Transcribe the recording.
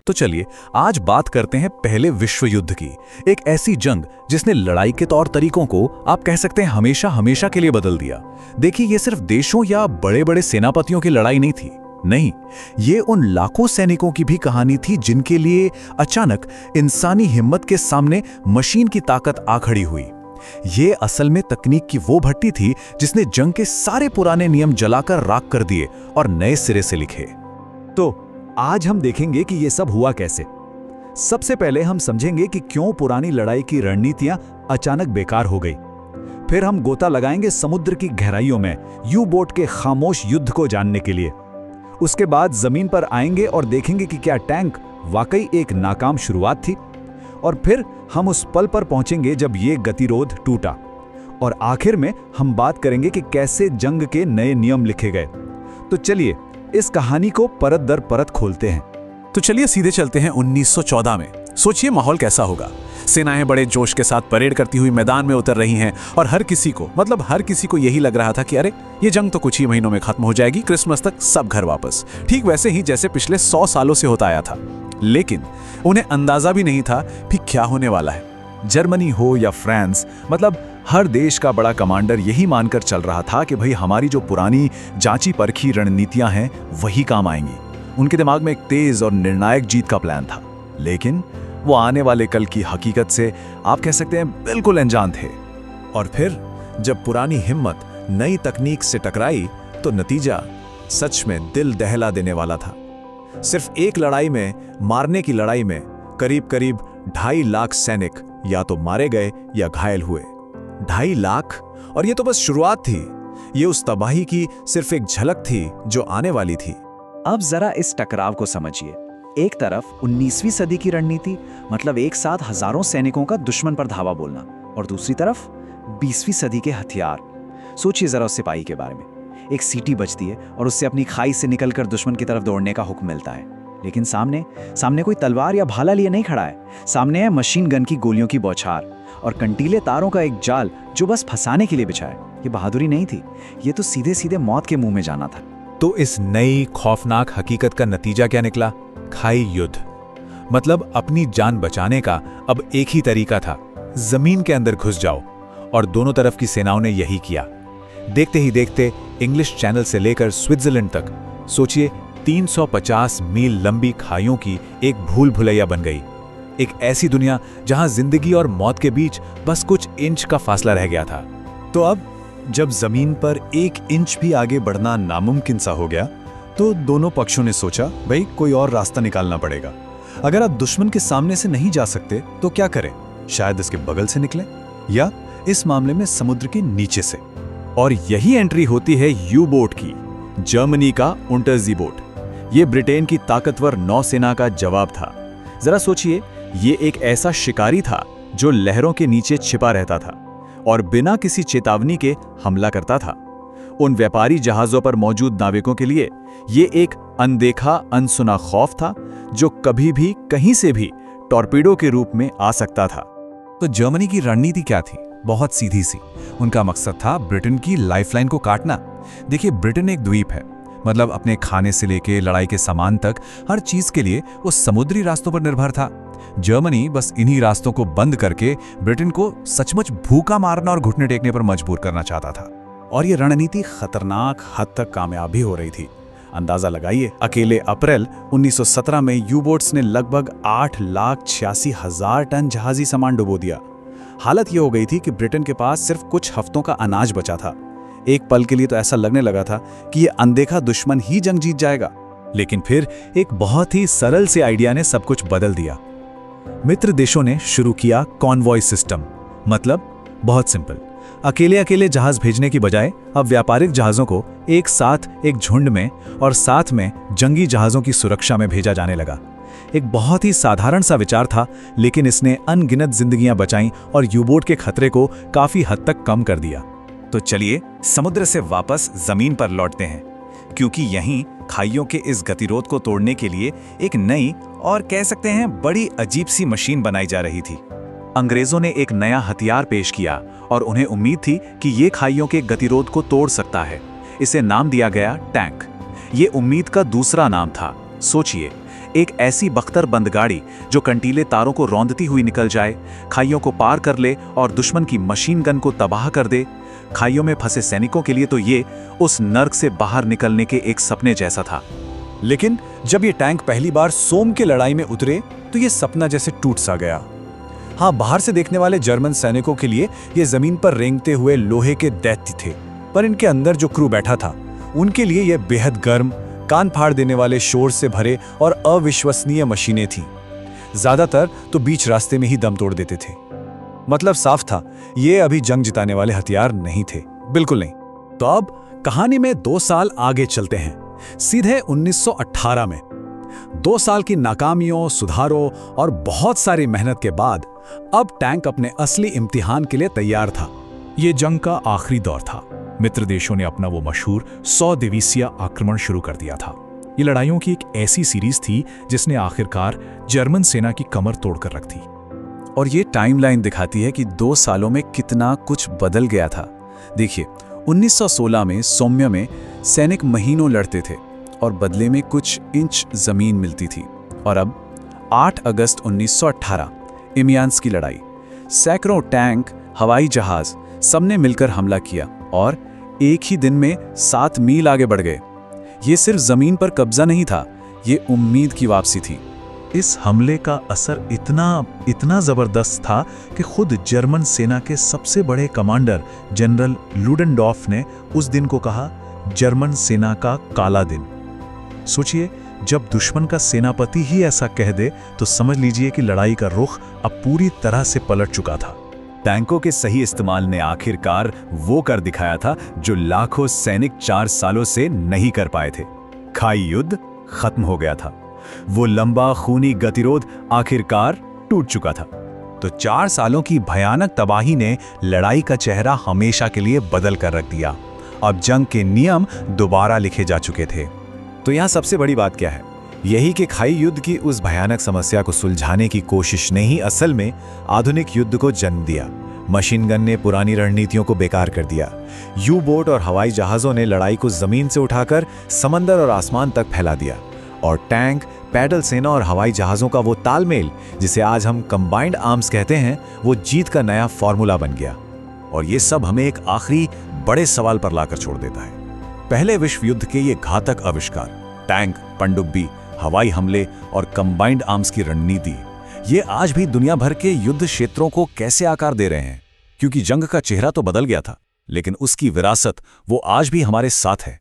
तो चलिए आज बात करते हैं पहले विश्व युद्ध की। एक ऐसी जंग जिसने लड़ाई के तौर तरीकों को आप कह सकते हैं हमेशा हमेशा के लिए बदल दिया। देखिए, ये सिर्फ देशों या बड़े बड़े सेनापतियों की लड़ाई नहीं थी। नहीं, ये उन लाखों सैनिकों की भी कहानी थी जिनके लिए अचानक इंसानी हिम्मत के सामने मशीन की ताकत आ खड़ी हुई। ये असल में तकनीक की वो भट्टी थी जिसने जंग के सारे पुराने नियम जलाकर राख कर दिए और नए सिरे से लिखे। तो आज हम देखेंगे कि ये सब हुआ कैसे। सबसे पहले हम समझेंगे कि क्यों पुरानी लड़ाई की रणनीतियां अचानक बेकार हो गई। फिर हम गोता लगाएंगे समुद्र की गहराइयों में यू बोट के खामोश युद्ध को जानने के लिए। उसके बाद जमीन पर आएंगे और देखेंगे कि क्या टैंक वाकई एक नाकाम शुरुआत थी। और फिर हम उस पल पर पहुंचेंगे जब ये गतिरोध टूटा। और आखिर में हम बात करेंगे कि कैसे जंग के नए नियम लिखे गए। तो चलिए इस कहानी को परत दर परत खोलते हैं। तो चलिए सीधे चलते हैं 1914 में। सोचिए माहौल कैसा होगा। सेनाएं बड़े जोश के साथ परेड करती हुई मैदान में उतर रही हैं और हर किसी को यही लग रहा था कि अरे ये जंग तो कुछ ही महीनों में खत्म हो जाएगी, क्रिसमस तक सब घर वापस। ठीक वैसे ही जैसे पिछले 100 सालों से होता आया था। लेकिन उन्हें अंदाजा भी नहीं था कि क्या होने वाला है। जर्मनी हो या फ्रांस, हर देश का बड़ा कमांडर यही मानकर चल रहा था कि भाई हमारी जो पुरानी जांची परखी रणनीतियां हैं वही काम आएंगी। उनके दिमाग में एक तेज और निर्णायक जीत का प्लान था, लेकिन वो आने वाले कल की हकीकत से आप कह सकते हैं बिल्कुल अनजान थे। और फिर जब पुरानी हिम्मत नई तकनीक से टकराई तो नतीजा सच में दिल दहला देने वाला था। सिर्फ एक लड़ाई में, मारने की लड़ाई में करीब 2.5 लाख सैनिक या तो मारे गए या घायल हुए। 2.5 लाख, और ये तो बस शुरुआत थी। ये उस तबाही की सिर्फ एक झलक थी जो आने वाली थी। अब जरा इस टकराव को समझिए। एक तरफ 19वीं सदी की रणनीति, एक साथ हजारों सैनिकों का दुश्मन पर धावा बोलना, और दूसरी तरफ 20वीं सदी के हथियार। सोचिए जरा उस सिपाही के बारे में। एक सीटी बजती है और उससे अपनी खाई से निकलकर दुश्मन की तरफ दौड़ने का हुक्म मिलता है। लेकिन सामने कोई तलवार या भाला लिए नहीं खड़ा है। सामने है मशीन गन की गोलियों की बौछार और कंटीले तारों का एक जाल जो बस फंसाने के लिए बिछा है। ये बहादुरी नहीं थी, ये तो सीधे सीधे मौत के मुंह में जाना था। तो इस नई खौफनाक हकीकत का नतीजा क्या निकला? खाई युद्ध। अपनी जान बचाने का अब एक ही तरीका था, जमीन के अंदर घुस जाओ। और दोनों तरफ की सेनाओं ने यही किया। देखते ही देखते इंग्लिश चैनल से लेकर स्विट्जरलैंड तक, सोचिए 350 मील लंबी खाइयों की एक भूल भुलैया बन गई। एक ऐसी दुनिया जहां जिंदगी और मौत के बीच बस कुछ इंच का फासला रह गया था। तो अब जब जमीन पर 1 इंच भी आगे बढ़ना नामुमकिन सा हो गया, तो दोनों पक्षों ने सोचा भाई कोई और रास्ता निकालना पड़ेगा। अगर आप दुश्मन के सामने से नहीं जा सकते तो क्या करें? शायद इसके बगल से निकलें, या इस मामले में समुद्र के नीचे से। और यही एंट्री होती है यू बोट की, जर्मनी का उंटरजी बोट। ये ब्रिटेन की ताकतवर नौसेना का जवाब था। जरा सोचिए, ये एक ऐसा शिकारी था जो लहरों के नीचे छिपा रहता था और बिना किसी चेतावनी के हमला करता था। उन व्यापारी जहाजों पर मौजूद नाविकों के लिए ये एक अनदेखा, अनसुना खौफ था जो कभी भी कहीं से भी टॉर्पीडो के रूप में आ सकता था। तो जर्मनी की रणनीति क्या थी? बहुत सीधी सी। उनका मकसद था ब्रिटेन की लाइफलाइन को काटना। देखिए, ब्रिटेन एक द्वीप है, अपने खाने से लेके लड़ाई के सामान तक हर चीज के लिए वो समुद्री रास्तों पर निर्भर था। जर्मनी बस इन्हीं रास्तों को बंद करके ब्रिटेन को सचमुच भूखा मारना और घुटने टेकने पर मजबूर करना चाहता था। और ये रणनीति खतरनाक हद तक कामयाब भी हो रही थी। अंदाजा लगाइए, अकेले अप्रैल 1917 में यू-बोट्स ने लगभग 8,86,000 टन जहाजी सामान डुबो दिया। हालत ये हो गई थी कि ब्रिटेन के पास सिर्फ कुछ हफ्तों का अनाज बचा था। एक पल के लिए तो ऐसा लगने लगा था कि ये अनदेखा दुश्मन ही जंग जीत जाएगा। लेकिन फिर एक बहुत ही सरल से आइडिया ने सब कुछ बदल दिया। मित्र देशों ने शुरू किया कॉन्वॉय सिस्टम। बहुत सिंपल, अकेले जहाज भेजने की बजाय अब व्यापारिक जहाजों को एक साथ एक झुंड में और साथ में जंगी जहाजों की सुरक्षा में भेजा जाने लगा। एक बहुत ही साधारण सा विचार था, लेकिन इसने अनगिनत जिंदगियां बचाईं और यूबोट के खतरे को काफी हद तक कम कर दिया। तो चलिए समुद्र से वापस जमीन पर लौटते हैं, क्योंकि यहीं खाइयों के इस गतिरोध को तोड़ने के लिए एक नई और कह सकते हैं बड़ी अजीब सी मशीन बनाई जा रही थी। अंग्रेजों ने एक नया हथियार पेश किया और उन्हें उम्मीद थी कि ये खाइयों के गतिरोध को तोड़ सकता है। इसे नाम दिया गया टैंक। ये उम्मीद का दूसरा नाम था। सोचिए, एक ऐसी बख्तरबंद गाड़ी जो कंटीले तारों को रौंदती हुई निकल जाए, खाइयों को पार कर ले और दुश्मन की मशीन गन को तबाह कर दे। खाइयों में फंसे सैनिकों के लिए तो ये उस नर्क से बाहर निकलने के एक सपने जैसा था। लेकिन जब ये टैंक पहली बार सोम की लड़ाई में उतरे तो ये सपना जैसे टूट सा गया। हाँ, बाहर से देखने वाले जर्मन सैनिकों के लिए ये जमीन पर रेंगते हुए लोहे के दैत्य थे, पर इनके अंदर जो क्रू बैठा था उनके लिए ये बेहद गर्म, कान फाड़ देने वाले शोर से भरे और अविश्वसनीय मशीनें थीं। ज्यादातर तो बीच रास्ते में ही दम तोड़ देते थे। मतलब साफ था, ये अभी जंग जिताने वाले हथियार नहीं थे, बिल्कुल नहीं। तो अब कहानी में 2 साल आगे चलते हैं, सीधे 1918 में। 2 साल की नाकामियों, सुधारों और बहुत सारी मेहनत के बाद अब टैंक अपने असली इम्तिहान के लिए तैयार था। ये जंग का आखिरी दौर था। मित्र देशों ने अपना वो मशहूर 100 दिवसीय आक्रमण शुरू कर दिया था। ये लड़ाइयों की एक ऐसी सीरीज थी जिसने आखिरकार जर्मन सेना की कमर तोड़कर रख दी। और ये टाइमलाइन दिखाती है कि 2 सालों में कितना कुछ बदल गया था। देखिए, 1916 में सौम्य में सैनिक महीनों लड़ते थे और बदले में कुछ इंच जमीन मिलती थी। और अब 8 अगस्त 1918 इमियांस की लड़ाई, सैकड़ों टैंक, हवाई जहाज सबने मिलकर हमला किया और एक ही दिन में 7 मील आगे बढ़ गए। ये सिर्फ जमीन पर कब्जा नहीं था, ये उम्मीद की वापसी थी। इस हमले का असर इतना जबरदस्त था कि खुद जर्मन सेना के सबसे बड़े कमांडर जनरल लुडेनडॉर्फ ने उस दिन को कहा, जर्मन सेना का काला दिन। सोचिए, जब दुश्मन का सेनापति ही ऐसा कह दे तो समझ लीजिए कि लड़ाई का रुख अब पूरी तरह से पलट चुका था। टैंकों के सही इस्तेमाल ने आखिरकार वो कर दिखाया था जो लाखों सैनिक 4 सालों से नहीं कर पाए थे। खाई युद्ध खत्म हो गया था। वो लंबा खूनी गतिरोध आखिरकार टूट चुका था। तो 4 सालों की भयानक तबाही ने लड़ाई का चेहरा हमेशा के लिए बदल कर रख दिया। अब जंग के नियम दोबारा लिखे जा चुके थे। तो यहाँ सबसे बड़ी बात क्या है? यही कि खाई युद्ध की उस भयानक समस्या को सुलझाने की कोशिश ने ही असल में आधुनिक युद्ध को जन्म दिया। मशीन गन ने पुरानी रणनीतियों को बेकार कर दिया। यू बोट और हवाई जहाज़ों ने लड़ाई को जमीन से उठाकर समंदर और आसमान तक फैला दिया। और टैंक, पैदल सेना और हवाई जहाज़ों का वो तालमेल, जिसे आज हम कंबाइंड आर्म्स कहते हैं, वो जीत का नया फॉर्मूला बन गया। और ये सब हमें एक आखिरी बड़े सवाल पर लाकर छोड़ देता है। पहले विश्व युद्ध के ये घातक आविष्कार, टैंक, पनडुब्बी, हवाई हमले और कंबाइंड आर्म्स की रणनीति, ये आज भी दुनिया भर के युद्ध क्षेत्रों को कैसे आकार दे रहे हैं? क्योंकि जंग का चेहरा तो बदल गया था, लेकिन उसकी विरासत वो आज भी हमारे साथ है।